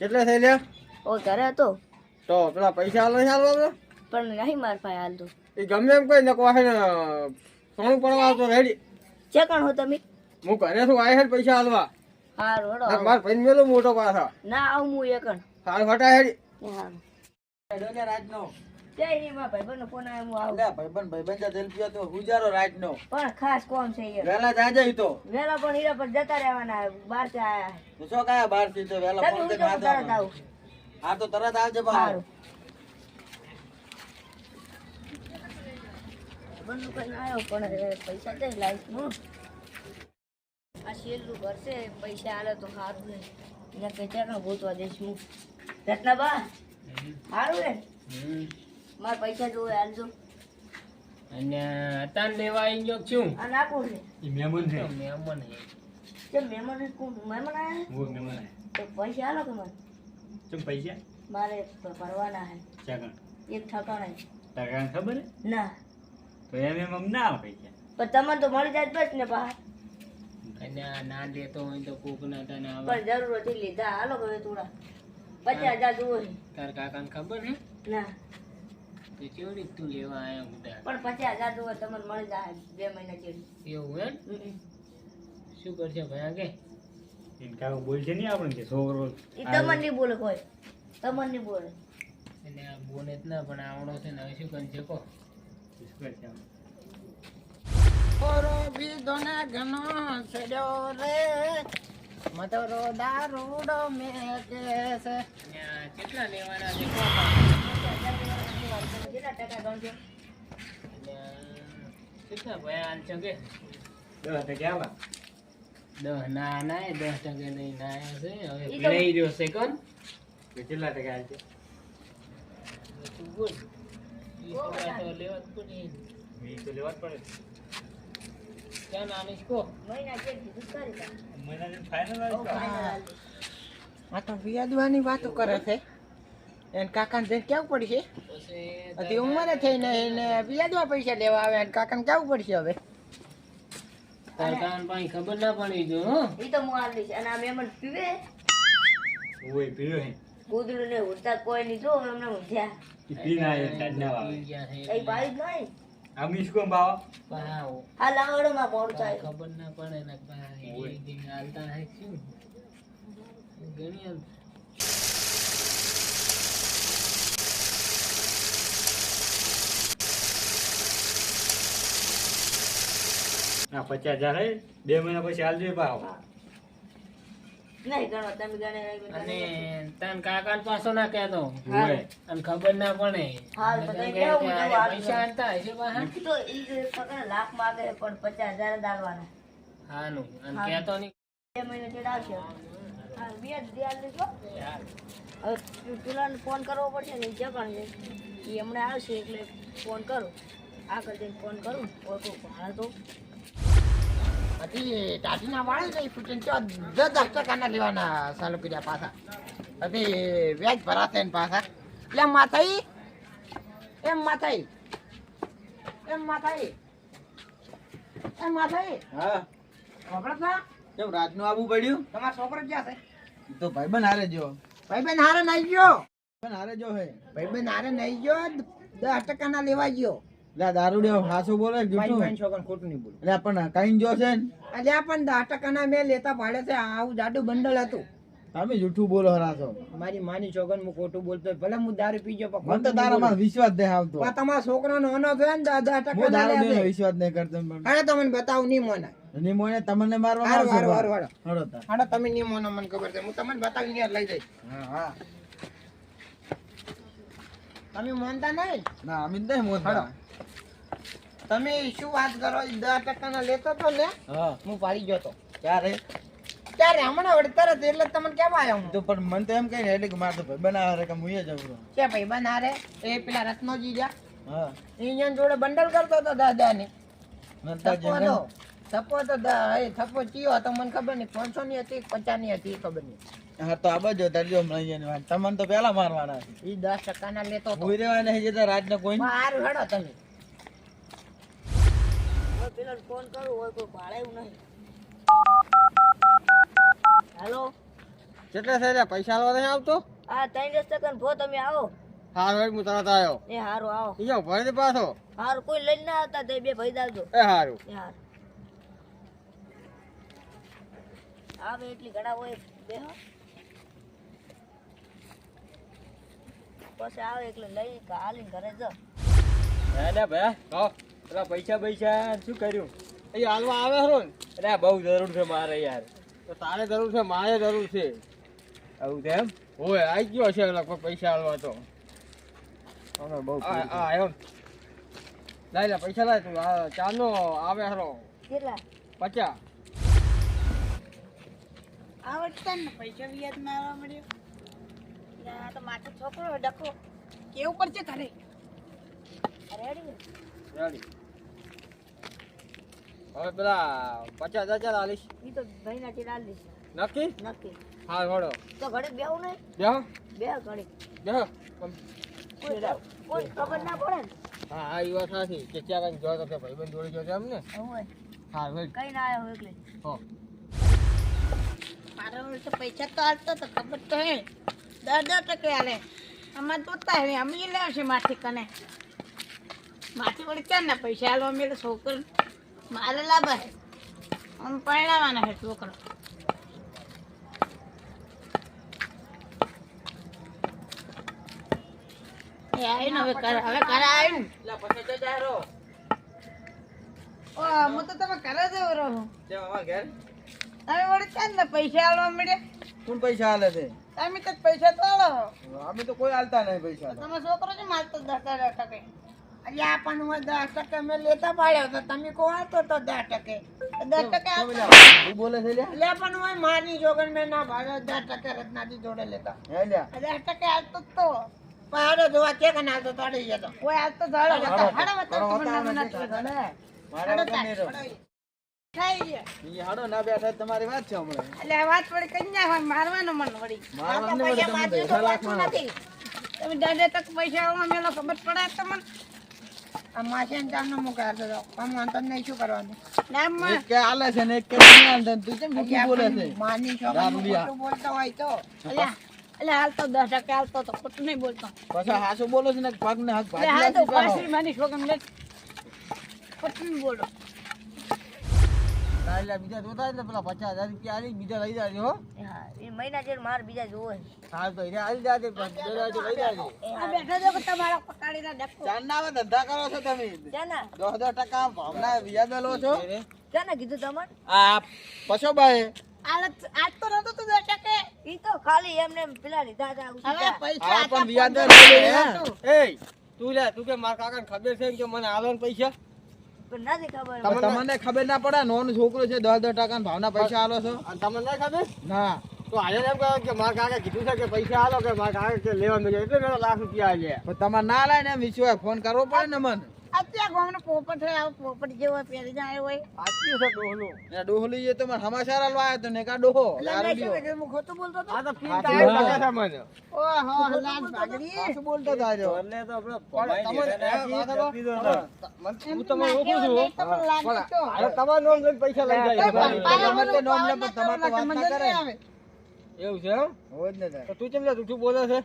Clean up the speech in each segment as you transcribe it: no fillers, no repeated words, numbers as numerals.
કેટલા થઈ લ્યા? ઓ ઘરે હતો તો પેલા પૈસા હાલ નહીં હાલવા પણ નહીં માર પાસે હાલ તો એ ગમે એમ કોઈ નકો આહે ને સોનું પડવા આવતો રેડી છે કોણ હો તમે? હું ઘરે છું આહે પૈસા હાલવા. હારું હેડો માર ભાઈ મેલો મોટો પાછા ના આવું હું એકણ હાલ હટા હેડી હારું રાજનો જય રી માં ભાઈબંધનો ફોન આવ્યો હું આવું. લે ભાઈબંધ જા તેલ પીયો તો ગુજારો રાજનો પણ ખાસ કોમ છે યાર વેલા જાજે તો વેલા પણ હીરા પર જતા રહેવાના બહાર થી આયા તો શું કાયા બહાર થી તો વેલા તમે ફોન હું દે તો તરત માથે આવું. હા તો તરત આવજે બહાર. હારું બંધ કઈ આવ્યો પણ હવે પૈસા દે લાઈફ નું આ છેલ્લું ભરશે પૈસા આલે તો સારું ને એટલે કઈ ચાકણ ગોતવા દઈશ હું રત્ના બા સારું ને મારા પૈસા જોવે હાલજો અને અતાન લેવા આવી ગયો છું આ નાખું છે ઈ મહેમાન છે મહેમાન છે કેમ મહેમાન કોણ મહેમાન આયા વો મહેમાન તો પૈસા આલો કે મને ચમ પૈસા મારે ભરવાના હે ચાકણ એક ઠકાણે તારા ખબર હે ના તો એમ ના આવે પૈસા પણ તમને તો મળી જાય બસ ને બહાર અને ના દેતો હોય તો કોક ના તને આવે પણ જરૂર હતી લીધા હાલો હવે થોડા 50,000 જુઓ છે તાર કાકાને ખબર હે ના તો કેવડી તું લેવા આયા ઉડા પણ 50,000 જુઓ તમને મળી જાય 2 મહિના જેવી એવું હે શું કરશે ભાઈ કે એમ કાકો બોલશે નહીં આપણે કે છોકરો ઈ તમને નહીં બોલે કોઈ તમને નહીં બોલે અને આ બોને જ ના પણ આવડો છે ને હવે શું કરશે કો શું કરશે ઓરો બીધોને ઘનો સડ્યો રે મતરો દારૂડો મેકે છે કેટલા લેવાના છે કો કેટલા ટકા ગણજો કેટલા ભાઈ હાલ છે કે 10% આવા 10 ના ના 10% નહીં ના છે હવે ઈ તો- લઈ રહ્યો છે કોણ કેટલા ટકા હાલ છે? તું બોલ ઈ તો લેવા જ પડે ઈ તો લેવા જ પડે. ક્યાં નાની કો મહિના જેવી દુકારી તા મહિનાની ફાઇનલ ઓ ફાઇનલ આ તો વ્યાજવાની વાતો કરે છે એને કાકાને જઈને કેવું પડશે પછી હજી ઉંમરે થઈને એને વ્યાજવા પૈસા લેવા આવે અને કાકાને કેવું પડશે હવે તાર કાન પાણી ખબર ના પડી જો હો ઈ તો હું આલ દઈશ અને આ મહેમાન પીવે ઓય પીયો હે ગોદડું ને ઉડતા કોઈ નહીં જો એમને ઊંધ્યા ઈ પીના એ તાજના વાવે એ બાઈ જ નહીં આ મિસ કોમ બાવા પાવ આ લાવડો માં મોડું થાય ખબર ના પડે ને પાય એ દિન હાલતા હે શું ઘણી હાલ ના 50,000 હે 2 મહિના પછી હાલજો ભાવ. નહીં ગણો તમે ગણે અને તન કાકાન પાછો ના કહેતો હા. અને ખબર ના પડે હા, તો નકર તઈ કે કેવું કે કેવું પૈસા આલતા હશે પાછા તો ઈ જે પકડ લાખ માંગે પણ 50,000 દાલવાના હાનું અને હા. કહેતો નહીં 2 મહિના ચેડ આવશે હા વ્યાજ દે આલ દેજો હવે પેલાને ફોન કરવો પડશે ને જે પણ છે એ હમણાં આવશે એટલે ફોન કરું આગળ જઈને ફોન કરું કોઈ ભાડા તો હજી દાદીના વાળે નહીં ફૂટીને તો 10% લેવાના ચાલુ કર્યા પાછા હજી વ્યાજ ભરાશે ને પાછા એટલે માથાઈ એમ માથાઈ એમ માથાઈ એમ માથાઈ હા ખબર છે કેમ રાતનું આવું પડ્યું? તમારો છોકરો ક્યાં છે તો ભાઈબંધ હારે જો ભાઈબંધ હારે નહીં ગયો ભાઈબંધ હારે જો હે ભાઈબંધ હારે નહીં ગયો 10% લેવા ગયો લે દારૂડિયો હાસો બોલે જૂઠું મારી છોકરાને ખોટું નહીં બોલું એટલે પણ કઈ જો છે ને અલ્યા પણ 10% મેં લેતા ભાડે છે આવું જાડું બંડલ હતું તમે જૂઠું બોલો હરાસો. મારી માની છોકરાને હું ખોટું બોલતો હોય. ભલે હું દારૂ પી ગયો પણ મને તો ખોટું તારા નહીં માં વિશ્વાસ દે આવતો. બોલું. પણ તમારા છોકરાનો નાનો છે ને 10% હું દારૂ લે ને છે. વિશ્વાસ નહીં કરતો પણ હાલો તમને બતાવું નહીં મોને ની મોને તમને મારવા હારું, આવશે હારું, હારું, હળો તાર. હાલો તમે નહીં મોનો મને ખબર છે હું તમને બતાવીને યાર લઈ જઈશ હા હા તમે માનતા નહીં ના અમિત નહીં મોનતા. હળો. તમે શું વાત કરો 10% ના લેતો તો ને હા હું પાડી ગયો તો ક્યારે ત્યારે હમણાં વળી તરત એટલે જ તમને કેમ આવ્યો હું તો પણ મને તો એમ કહે ને એટલે કે મારે તો ભાઈ બનાવે કે હું એ જવું છું. કે ભાઈ બનારે એ પેલા રત્નોજી જા હા એની જોડે બંડલ કરતો હતો દાદાની નતા થપ્પો જેને હતો થપ્પો તો થપ્પો ચિયો હતો મને ખબર નહીં 500 ની હતી 50 ની હતી એ ખબર નહીં હા તો આ બાજુ તરજો મળીએ ને વાત તમને તો પેલા મારવાના છે. એ 10% ના લેતો હતો કોઈ રેવા નહીં જતા રાત ને કોઈ હારું હેડો તમે પેલો ફોન કરું હોય કોઈ ભાડાયું નહીં. હાલો કેટલા થઈ રહ્યા પૈસા આલવા નહીં આવતો આ 3 સેકન્ડ ભો તમે આવો. હારું હું તરત આવ્યો એ હારું આવો. અહીંયા ભરી દે પાછો હારું કોઈ લઈને ના આવતા તે બે ભાઈ દાવજો. એ હારું એ હારું આવે એટલી ઘડા હોય બે હા પછી આવે એટલે લઈ હાલીને ઘરે જ. અરે ભયા હા પેલા પૈસા શું કર્યું? અહીંયા હાલવા આવે હરો ને અરે બહુ જરૂર છે મારે યાર. તો તારે જરૂર છે મારે જરૂર છે આવું છે એમ? હોય આવી ગયો છે લગભગ પૈસા હાલવા તો અમે બહુ આવ્યો લાય લે પૈસા લાય તું ચાનો આવે હરો કેટલા 50 આવડતા ને પૈસા વ્યાજ મારવા મળ્યો. આ તો માથે છોકરો ડખો કેવું પડશે ઘરે. રેડી રેડી હવે પેલા 50,000 ચાલ આલીશ ઈ તો ભાઈના થી ડાલ દઈશ. નક્કી નક્કી હા વડો તો ઘડી બેવું નહીં. બેહો બે ઘડી બેહો કોઈ ખબર ના પડે ને. હા હા એ વાત સાચી કે ત્યાં કઈ જોયો તો કે ભાઈબંધ જોડે જોયો એમ ને હોય હા ભાઈ કઈ ના આવ્યો એટલે હો મારા વડે તો પૈસા તો હાલતો તો ખબર તો હે 10% હાલે અમારે જોતા હે અમે લેવશે માથી કને માથી વડે ક્યાં ના પૈસા હાલવા મેલે છોકરો મારે લાભ હે અમે પરણાવવાના હે છોકરો એ આવીને હવે ઘરે આવીને લા 50,000 રો ઓ હું તો તમે ઘરે જ રહું તે અમાર ઘેર તમે વડે ક્યાં ના પૈસા હાલવા મળે કોણ પૈસા હાલે છે તમે તો પૈસા તો હાલો અમે તો કોઈ હાલતા નહીં પૈસા તમે છોકરો છે મારતો 10% અલ્યા પણ હું 10% મેં લેતા પાડ્યો તો તમે કો આવતો તો 10% 10% તું બોલે છે લ્યા અલ્યા પણ હું મારની જોગન મેં ના ભાડ્યો 10% રત્નાજી જોડે લેતા હે લ્યા 10% હાલતો જ તો પાડો જોવા કે કને હાલતો તોડી જતો કોઈ હાલતો ધાડો બતા હાડો બતા તમને મારે વગર નહીં રહો થઈ ગયા ઈ હાડો ના બેઠા તમારી વાત છે હમણાં અલ્યા વાત વળી કઈ ના હોય મારવાનો મન વળી મારવાનું આ તો નહીં વળી, પૈસા તમે મારજો તો 10 લાખ વાંચું નથી. તમે 10% પૈસા આવવા મેલો ખબર પડે તમને આ માસે જામનો મુકા દો આમ અંતર નહીં શું કરવાનું નામ એક કે હાલે છે ને એક કે નહીં હાલતા તું કેમ ખોટું બોલે છે માની છો રામલિયા. ખોટું બોલતો હોય તો અલ્યા અલ્યા હાલતો 10% હાલતો તો ખોટું નહીં બોલતો પછી હાસુ બોલો છે ને પગ ને હાથ અલ્યા હાલ તો પાછી માની છોકમ લે ખોટું નહીં બોલો તાઈલા બીજા જોતા એટલે પેલા 50,000 રૂપિયા આલી બીજા લઈ જાજો હો હા એ મહિના જેલ માર બીજા જોવે. હાલ તો એને આલી જાજે બીજા લઈ જાજે આ બેઠા જો કે તમારા પકાડીના ડખો ચાંદના ધંધા કરો છો તમે જાના 10,000 ભાવના વ્યાજ લો છો જાના કીધું તમને આ પછો બાય હાલત આજ તો નતો તો 10% ઈ તો ખાલી એમને એમ પેલા લીધા હતા હવે ઉછીટા. પૈસા આ પણ વ્યાજ એ તું લે તું કે માર કાકાને ખબર છે કે મને આલો ને પૈસા પણ નથી ખબર. તમને ખબર ના પડે નોન છોકરો છે 10,000 ભાવના પૈસા આલો છો અને તમને ના ખબર ના તો આજે એમ કહો કે મારા કાકા કીધું છે કે પૈસા આલો કે મારા કાકા કે લેવા મળ્યા એટલે મેં લાખ રૂપિયા આલ્યા પણ તમારે ના લાય ને વિશ્વાસ ફોન કરવો પડે ને મને અત્યારે ગામનો પોપટ હોય આવો પોપટ જેવો પહેરી જાય હોય આટલી છે ડોહલો એ ડોહલી એ તમારે સમાચાર આલવા આવ્યો તો ને કા ડોહો એટલે મેં શું કીધું? હું ખોટું બોલતો હતો આ તો ફીલ કાઢી શકે છે મને ઓહો લાજ ભાગરી શું બોલતો હતા જો એટલે તો આપણે હું તમને ઓળખું છું તમને લાગે તો અરે તમારું નામ લઈને પૈસા લઈ જાય પપ્પા તમારે નામ લે પણ તમારે તો વાત ના મજા કરે નહીં આવે. એવું છે એમ હોય જ ને તો તું કેમ લે જૂઠું બોલે છે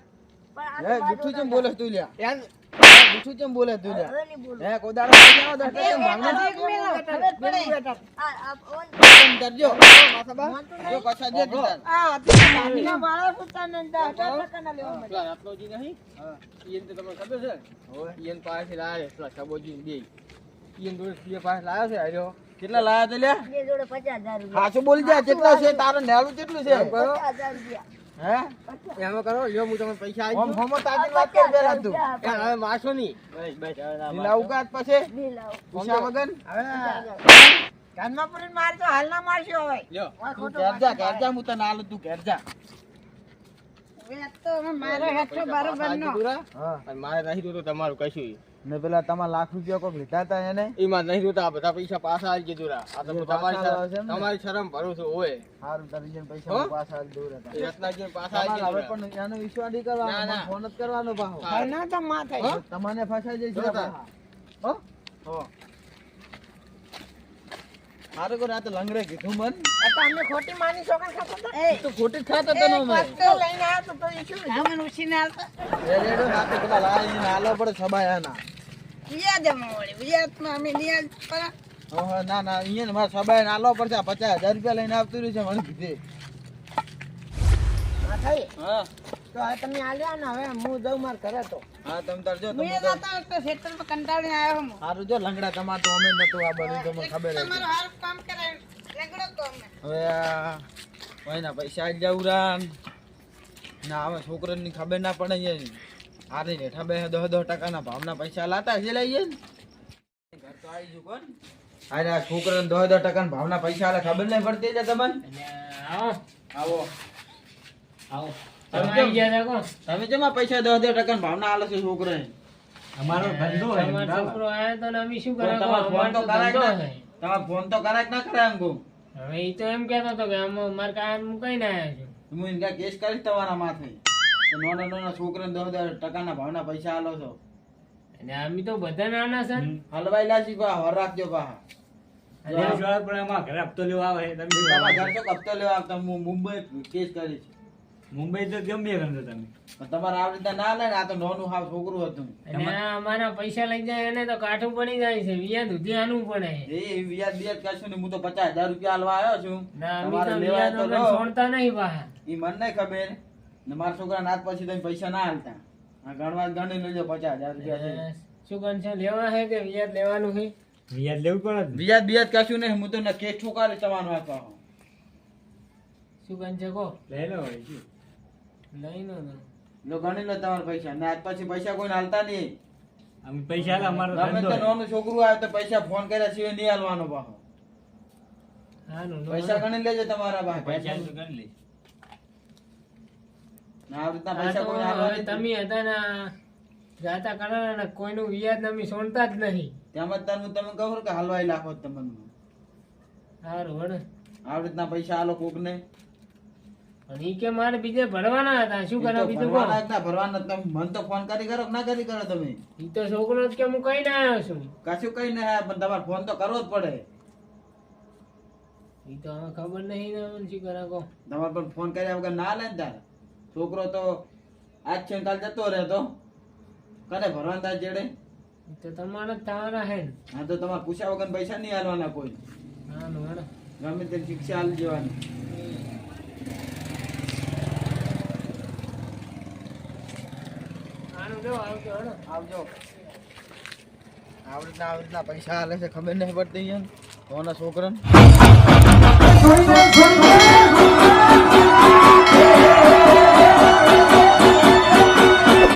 પણ આ હે તો જૂઠું કેમ બોલે તું લ્યા યાર જૂઠું કેમ બોલે તું લ્યા હવે નહીં બોલું. હે કોદાળો પૈસા દસ કેમ ભાગના એક મેલો, ખબર પડે. આ ઓન કેમ કરજો માથાબા જો કછા જે તું આ અત્યારે નાનીના વાળા સુતાને 10% લેવા મળે. પેલા રત્નોજી નહીં હા ઈયન તો તમને ખબર છે હોય ઈયન પાસે લાયા છે પેલા સબોજી બે ઈયન જોડે બે પાસે લાયા છે આજો કેટલા લાયા છે લ્યા બે જોડે 50,000 રૂપિયા. હાચું બોલી જા કેટલા છે તારો નેલું કેટલું છે 50,000 રૂપિયા. હે એમાં કરો લ્યો હું તમને પૈસા આવી ગયો હોમો તાજી વાત કર પેલા તું યાર હવે મારશો નહીં બસ બસ હવે ના લીલા ઉગાત પછી નહીં લાવો. પૈસા વગર કાનમાં પડીને મારજો, હાલ ના મારશો હવે. લ્યો ઓય તું ખોટો ઘેર જા હું તને આલું તું ઘેર જા હવે આ તો હવે મારો હેઠો બરોબરનો. હા અને મારે નહીં જોતું તમારું કશું ને પેલા તમારા લાખ રૂપિયા કોઈ લીધા હતા એને એમાં નહીં જોતા આ બધા પૈસા પાછા આવી કીધું આ તો તમારી શરમ ભરું છું હોય સારું તારી પૈસા પાછા આવી દૂર હતા રત્નાજી પાછા આવી હવે પણ એનો વિશ્વાસ નહીં કરવાનો ફોન જ કરવાનો પાછો હાલના તો માથે. તમને ફસાઈ જઈશ હો હો મારે કોઈ રાતે લંગડે કીધું મન આ તો અમે ખોટી માની છોકરા ખાતા હતા. એ તો ખોટી જ ખાતો તો એક નો વાત મેં કહું. લઈને આવ્યો તો એ શું ધામણ ઉછીને હાલતા. રેડો રાતે પેલા લાઈ નાલો પડે સબાયાના વ્યાજમાં વળી. વ્યાજમાં અમે વ્યાજ પર ઓહો ના ના અહીંયા ને મારે સબાય નાલો પડશે 50,000 રૂપિયા લઈને આવતું રહ્યું છે મને કીધે હા થઈ હા તો હવે તમે આલ્યા ને હવે હું જઉં માર ઘરે તો હા તમે તાર જો મેં તમે જતા તો ખેતરમાં કંટાળીને આવ્યો હું. સારું જો લંગડા તમાર તો અમે નતું આ બધું તો મને ખબર હતી તમારું હારું કામ કરાય લંગડો તો અમે. હવે આ ભાઈના પૈસા જ જાવરાન ના હવે છોકરાની ખબર ના પડે છે આરે હેઠા બે 10% ભાવના પૈસા લાતા છે લઈએ ને ઘર તો આવી ગયું કોણ અરે આ છોકરાને 10% ભાવના પૈસા આલે ખબર નહીં પડતી છે તમને આવો આવો આવો તમે આવી ગયા તા કોણ? તમે કેમ આ પૈસા 10% ભાવના આલે છે છોકરાને અમારો ધંધો હે તમારો બરાબર. છોકરો આયો તો ને અમે શું તો કરા તમારો ફોન તો કરાય ધંધો ના છે. તમારો ફોન તો કરાય કે ના કરાય એમ કહું હવે ઈ તો એમ કહેતો હતો કે આમાં મારે કાંઈ મુકાઈને આવ્યો છું. હું ઇનકા કેસ કરીશ તમારા માથે તો નાના છોકરાને 10% ભાવના પૈસા આલો છો અને અમે તો બધા નાના છે ને. હલવાઈ લાજી પા હર રાખજો પા દેશ વાળા પણ અમારા ઘરે હપ્તો લેવા આવે તમે શું તમારા કરો? ઘર તો કપતો લેવા આવતા હું મુંબઈ કેસ કરીશ મુંબઈ તો ગમે એ ગમતો તમે પણ તમારે આવી રીતે ના લે ને આ તો નાનું હાવ છોકરું હતું અને આ અમારા પૈસા લઈ જાય એને તો કાઠું પડી જાય છે વ્યાજ સુધી આનું પડે એ વ્યાજ બેજ કરશું ને હું તો 50,000 રૂપિયા આલવા આવ્યો છું ના અમે તમારે તો લેવાય વ્યાજ તો વગર લો. છોડતા નહીં પાછા. ઈ મને નહીં ખબર ને મારા છોકરા નાથ પછી તમે પૈસા ના હાલતા આ ગણવા ગણી લેજો 50,000 રૂપિયા છે શું કન છે લેવા હે કે વ્યાજ લેવાનું છે? વ્યાજ લેવું પડે ને. વ્યાજ બેજ કશું નહીં હું તો ને કેસ ઠોકારી તમારો આપવા શું કન છે કહો? લઈ લો વળી શું. લઈ લો તો. લો ગણી લો તમારા પૈસા ને આજ પછી પૈસા કોઈને હાલતા નહીં અમે પૈસા આલે અમારો ગમે ધંધો તે હે. નાનું છોકરું આવે તો પૈસા ફોન કર્યા સિવાય નહીં હાલવાનો પાછો હાનું લો. પૈસા ગણી લેજો તમારા પાસે પૈસા તો ગણી લઈશ. આ રીતના આ પૈસા તો કોઈને હવે હાલવા નહીં. તમે હતા ને જાતા કરવાના ને કોઈનું વ્યાજ ને અમે છોડતા જ નહીં. તેમ જ તને તમે કહું કે હલવાઈ નાખો તમને સારું વળે. આ રીતના પૈસા આલો કોક ને પણ ઈ કે મારે બીજે ભરવાના હતા શું કરા બીજું કહો? ભરવાના તમે મન તો ફોન કરી કરો કે ના કરી કરો તમે ઈ તો છોકરો જ કે હું કઈ ના આવ્યો છું. કશું કઈ ના હે પણ તમારે ફોન તો કરવો જ પડે ઈ તો હવે ખબર નહીં ને મને શું કરા કહો? તમારે પણ ફોન કર્યા વગર ના લે ને તાર છોકરો તો આજ છે ને કાલ જતો રહે તો કને ભરવાના થાય જેડે ઈ તો તમારા જ થવાના હે ને. હા તો તમારે પૂછ્યા વગર પૈસા નહીં હાલવાના કોઈ હાનું વળે. ગમે તે શિક્ષા હાલ જવાની હાનું જો આવજો હળો. આવજો આવી રીતના પૈસા હાલે છે ખબર નહીં પડતી કોના છોકરાને